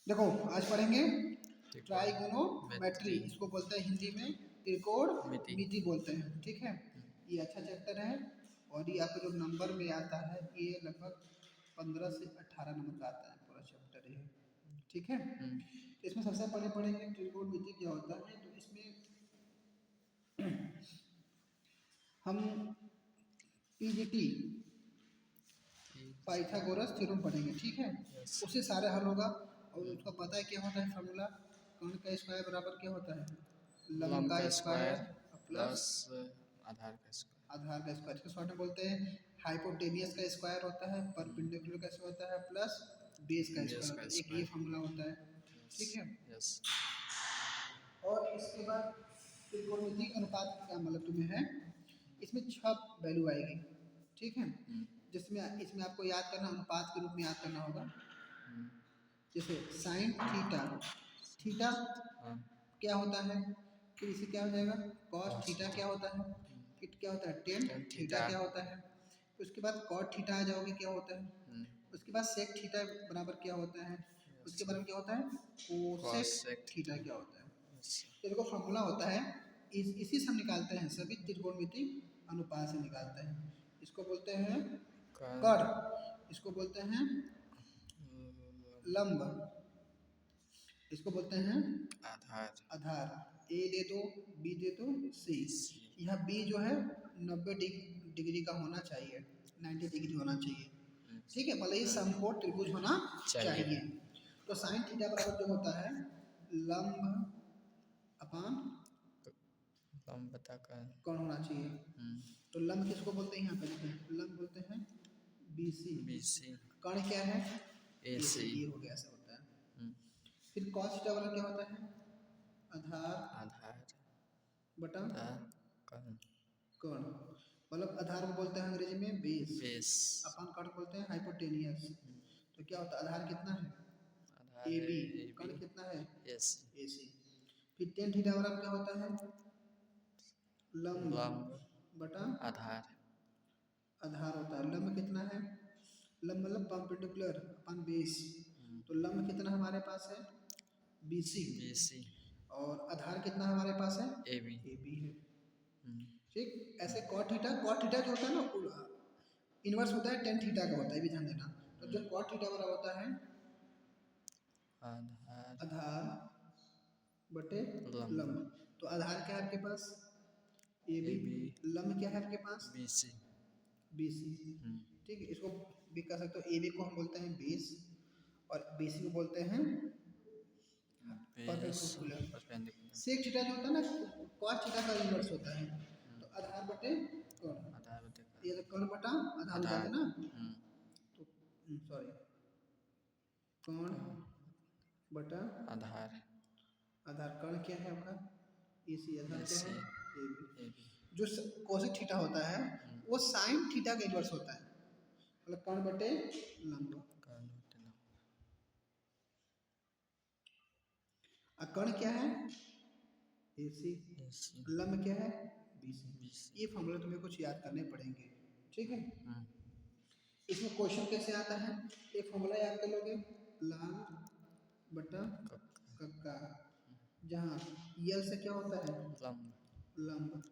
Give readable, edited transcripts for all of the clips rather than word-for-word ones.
देखो आज पढ़ेंगे ट्राइगोनोमेट्री, इसको बोलते हैं हिंदी में त्रिकोणमिति बोलते हैं। ठीक है, ये अच्छा चैप्टर है और ये आपको जो नंबर में आता है ये लगभग 15 से 18 नंबर का आता है पूरा चैप्टर ये। ठीक है, तो इसमें सबसे पहले पढ़ेंगे त्रिकोणमिति क्या होता है। तो इसमें हम पीजीटी पाइथागोरस थ्योरम पढ़ेंगे। ठीक है, उससे सारे हल होगा और उसका पता है क्या होता है फॉर्मूला, कर्ण का स्क्वायर बराबर क्या होता है लंब का स्क्वायर प्लस आधार का स्क्वायर। आधार का स्क्वायर इसको शॉर्ट में बोलते हैं हाइपोटेनियस का स्क्वायर होता है, परपेंडिकुलर का स्क्वायर होता है प्लस बेस का स्क्वायर होता है। एक ये फॉर्मूला होता है। ठीक है, और इसके बाद त्रिकोणमिति अनुपात का क्या मतलब तुम्हें है, इसमें 6 वैल्यू आएगी। ठीक है, जिसमें इसमें आपको याद करना अनुपात के रूप में याद करना होगा। जैसे साइन थीटा, थीटा क्या होता है, फिर इसे क्या हो जाएगा कॉस थीटा क्या होता है, फिर क्या होता है टेन थीटा क्या होता है, तो उसके बाद कॉट थीटा आ जाओगे क्या होता है, उसके बाद सेक थीटा बराबर क्या होता है, उसके बराबर क्या होता है कोसेक थीटा क्या होता है। तो देखो फॉर्मूला होता है इसी से हम निकालते हैं, सभी त्रिकोणमिति अनुपात से निकालते हैं। इसको बोलते हैं कर, इसको बोलते हैं लंब, इसको बोलते हैं आधार। आधार। ए दे दो, बी दे दो, सी। यहाँ बी जो है 90 डिग्री का होना चाहिए, 90 डिग्री होना चाहिए। ठीक है, मतलब ये समकोण त्रिभुज होना चाहिए। तो साइन थीटा बराबर जो होता है लंब अपान लंब बता कौन होना चाहिए। तो लंब किसको बोलते हैं, यहाँ पे लिखते हैं लंब बोलते हैं बीसी। कर्ण क्या है एसी, ये हो गया ऐसा होता है। फिर कॉस थीटा वाला क्या होता है आधार बटा कर्ण, मतलब आधार को बोलते हैं अंग्रेजी में बेस, अपन कर्ण बोलते हैं हाइपोटेनियस। तो क्या होता है आधार कितना है ए बी, कर्ण कितना है ए सी। फिर टेन थीटा वाला क्या होता है लंब बटा आधार होता है। लंब कितना है, लंब मतलब परपेंडिकुलर अपन बेस, तो लंब कितना हमारे पास है बीसी, और आधार कितना हमारे पास है ए बी है। ठीक, ऐसे कॉट थीटा जो होता है ना इनवर्स होता है टेन थीटा का होता है, भी ध्यान देना। तो जो कॉट थीटा वाला होता है आधार बटे लंब। तो आधार क्या है आपके पास ए बी, लंब क्या है आपके पास बी सी। ठीक है, इसको भी कह सकते हो ए बी को हम बोलते हैं बेस और बी सी को बोलते हैं परपेंडिकुलर। सेक थीटा जो होता है ना कॉस थीटा का इनवर्स होता है। तो आधार बटे कर्ण, ये तो कर्ण बटा आधार हो जाता है ना। तो सॉरी कर्ण बटा आधार कर्ण क्या है आपका ए सी, आधार क्या है ए बी। जो कोसेक थीटा होता है वो साइन थीटा का इनवर्स होता है, मतलब कर्ण बटे लंब। कर्ण क्या है ए सी, लंब क्या है बी सी। ये फॉर्मूला तुम्हें कुछ याद करने पड़ेंगे। ठीक है, इसमें क्वेश्चन कैसे आता है, एक फॉर्मूला याद कर लोगे लाल बटा कक्का, जहाँ यल से क्या होता है लंब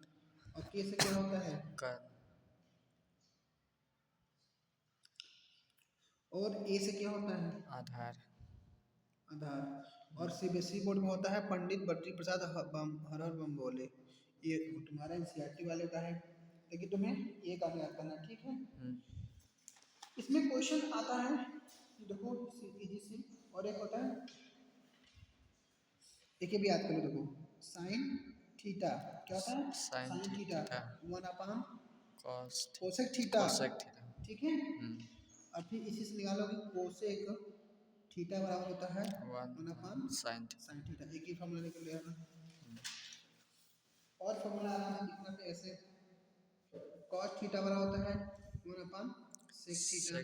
और के से क्या होता है और ए से क्या होता है आधार। और सीबीएसई बोर्ड में होता है पंडित बद्री प्रसाद हर हर बम बोले, ये तुम्हारा एनसीईआरटी वाले का है, लेकिन तुम्हें ये काम याद करना। ठीक है, इसमें क्वेश्चन आता है देखो इजी से, और एक होता है एक भी याद करो, देखो साइन थीटा क्या होता है साइन थीटा 1 कोसेक थीटा। ठीक है, और फिर इसी से निकालोगे कोसेक थीटा बराबर होता है 1 साइन थीटा। एक ही फॉर्मूला निकल गया ना, और फॉर्मूला आराम से लिखना पे ऐसे cos थीटा बराबर होता है 1 सेक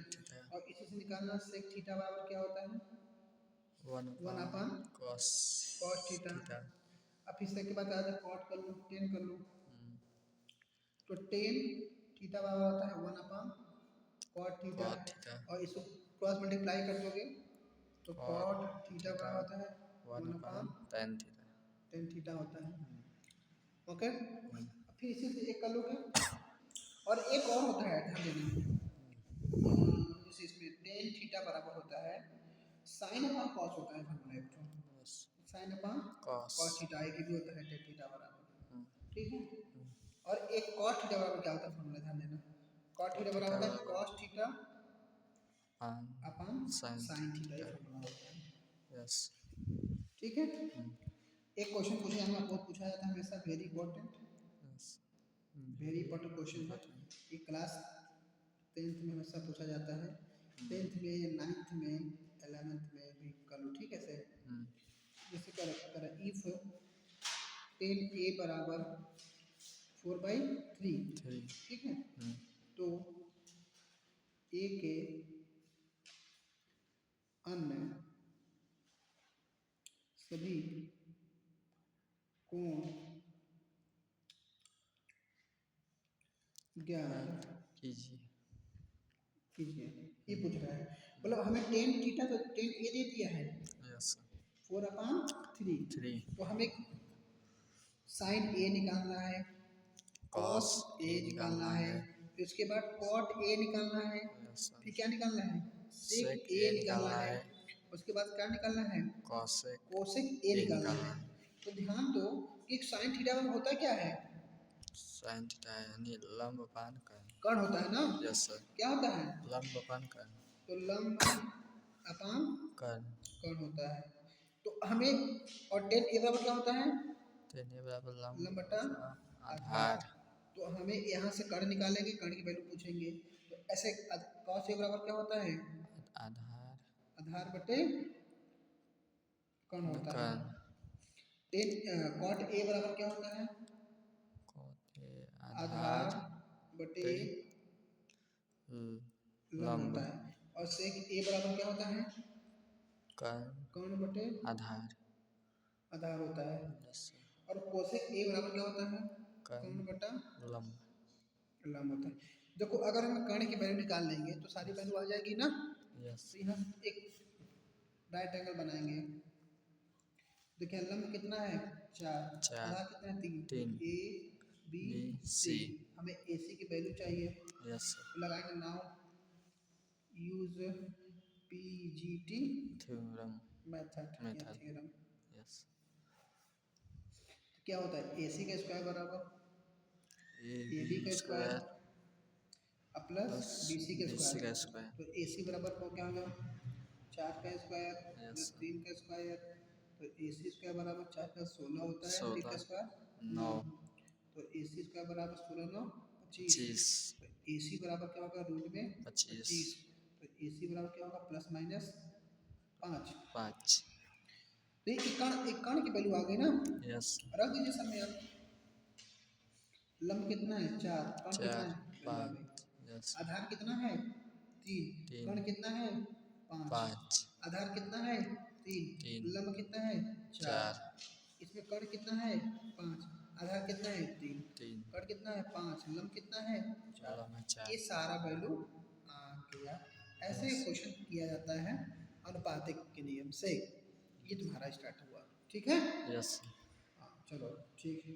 थीटा, और इसी से निकालना सेक थीटा बराबर क्या होता है 1 cos थीटा। अब फिर इसके बाद आगे कॉट कर लो 10 कर लो, तो 10 थीटा बराबर होता है 1 cot थीटा, और इसको क्रॉस मल्टीप्लाई कर दोगे तो Cot कॉट थीटा theta बराबर होता है 1 1 upon अपान tan theta. टेन थीटा होता है। ओके, फिर इसी से एक कर लोगे और एक और होता है ध्यान देना, जैसे इसमें टेन थीटा बराबर होता है साइन अपान कॉस होता है फॉर्मूला एक तो, Yes. साइन अपान Cos. कॉस थीटा एक भी होता है टेन थीटा बराबर, Hmm. ठीक है। और एक कॉस थीटा बराबर क्या होता है फॉर्मूला ध्यान देना, कॉस थीटा बराबर होता है कॉस थीटा Pan. अपान Sin साइन थीटा ये theta. फॉर्मूला होता है, Yes. ठीक है। एक क्वेश्चन पूछे हमें बहुत पूछा जाता है हमेशा, very important, Yes. Very important question है, Important. ये क्लास 10th में हमेशा पूछा जाता है, 10th में 9th में 11th में भी कर लो, ठीक है सर। Hmm. जैसे कर इफ 10a बराबर 4/3, 3. ठीक है, Hmm. तो a के अन्य सभी कोण ज्ञात कीजिए. कीजिए, ये पूछ रहा है। मतलब हमें टेन थीटा तो टेन ए दे दिया है Yes. 4/3, 3. तो हमें साइन ए निकालना है, कॉस Cos ए निकालना है, फिर उसके बाद कॉट ए निकालना है, Yes. फिर क्या निकालना है सेक Sec ए A निकालना निकालना है, है. उसके बाद क्या निकालना है Cosec कोसेक ए A निकालना निकालना है। है. तो ध्यान दो कि साइन थीटा में होता क्या है, Sin theta यानी लंब अपान कर्ण. कर्ण होता है ना, Yes sir. क्या होता है, लंब अपान कर्ण. तो लंब अपान कर्ण. कर्ण होता है। तो हमें और टेन ए बराबर क्या होता है तेने बराबर लंब लंब बटा अपान आधार, आधार. तो हमें यहाँ से कर्ण निकालेंगे, कर्ण की वैल्यू पूछेंगे, तो ऐसे कॉस ए बराबर क्या होता है आधार. आधार बटे कर्ण होता है। कर्ण. टेन कॉट ए बराबर क्या होता है Cot A आधार आधार बटे बटे लंब लंब. होता है, और सेक ए बराबर क्या होता है कर्ण कर्ण बटे आधार. आधार होता है, Yes sir. और कोसेक ए बराबर क्या होता है कर्ण कर्ण बटा लंब. लंब होता है। देखो अगर हम कर्ण की वैल्यू निकाल लेंगे तो सारी वैल्यू आ जाएगी ना, Yes. तो यहाँ एक राइट एंगल बनाएंगे, देखिए लंब कितना है 4, चार. आधार कितना है 3, तीन. A B B C, C. हमें ए सी की वैल्यू चाहिए, Yes sir. तो लगाएंगे now use PGT Theorem. Method या Method. थ्योरम। Yes. क्या होता है ए सी का स्क्वायर बराबर ए बी AB का square square plus plus B C का BC का स्क्वायर, square. तो ए सी बराबर को क्या होगा 4 का स्क्वायर Yes प्लस sir. 3 का स्क्वायर, तो ए सी स्क्वायर बराबर 4 का 16 होता है, 3 का 16. स्क्वायर 9, 9. तो ए सी स्क्वायर बराबर 16 9 25, 25. तो ए सी बराबर क्या होगा रूट में 25, 25. तो ए सी बराबर क्या होगा प्लस माइनस 5, 5. तो ये एक कण की वैल्यू आ गई ना, Yes. रख दीजिए सामने आप, लंब कितना है 4, कण कितना 4. है वैल्यू आ 5. गई, Yes. आधार कितना है 3, 3. कण कितना है 5, 5. आधार कितना है 3, 3. लंब कितना है 4, 4. इसमें कण कितना है 5, आधार कितना है 3, 3. कण कितना है 5, लंब कितना है 4, लंब है 4. ये सारा वैल्यू आ गया। ऐसे Yes. क्वेश्चन किया जाता है अनुपातिक के नियम से, ये तुम्हारा स्टार्ट हुआ, ठीक है। Yes. हाँ चलो ठीक है।